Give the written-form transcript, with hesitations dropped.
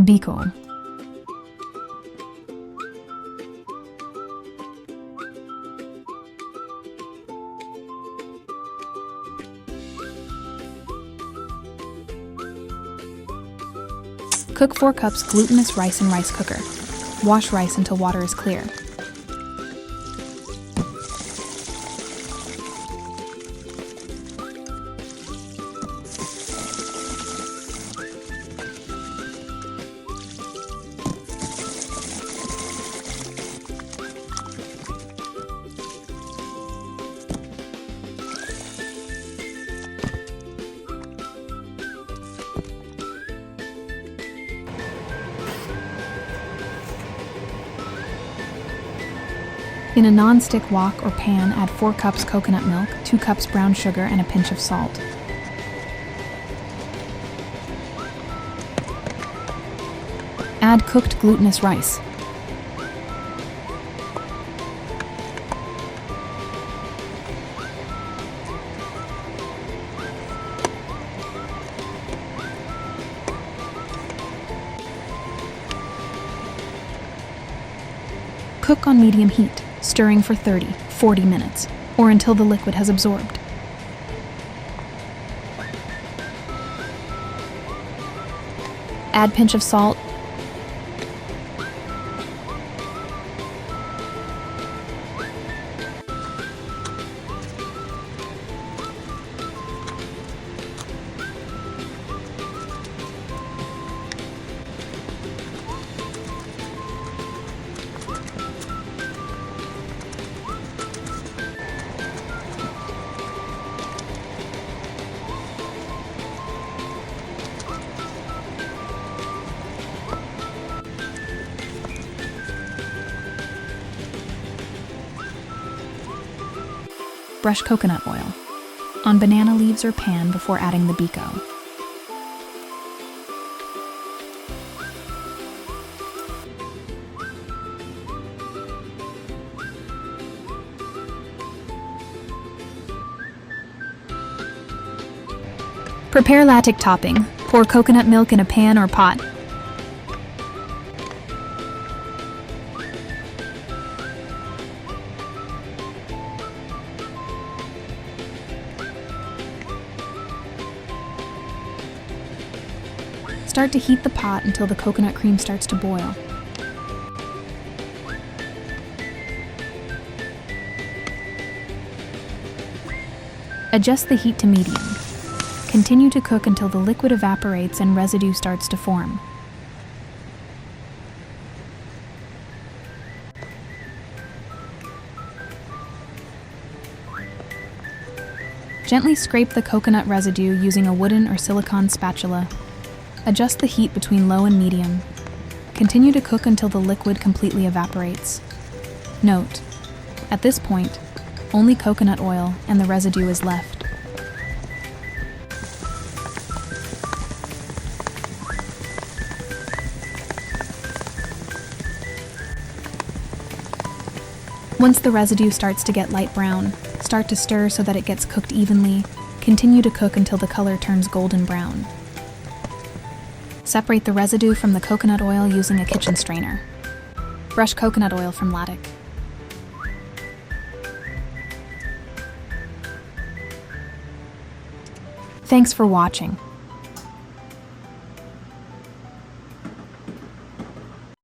Biko. Cook 4 cups glutinous rice in rice cooker. Wash rice until water is clear. In a non-stick wok or pan, add 4 cups coconut milk, 2 cups brown sugar, and a pinch of salt. Add cooked glutinous rice. Cook on medium heat, stirring for 30-40 minutes, or until the liquid has absorbed. Add pinch of salt. Brush coconut oil on banana leaves or pan before adding the Biko. Prepare latte topping. Pour coconut milk in a pan or pot. Start to heat the pot until the coconut cream starts to boil. Adjust the heat to medium. Continue to cook until the liquid evaporates and residue starts to form. Gently scrape the coconut residue using a wooden or silicone spatula. Adjust the heat between low and medium. Continue to cook until the liquid completely evaporates. Note, at this point, only coconut oil and the residue is left. Once the residue starts to get light brown, start to stir so that it gets cooked evenly. Continue to cook until the color turns golden brown. Separate the residue from the coconut oil using a kitchen strainer. Brush coconut oil from latte. Thanks for watching.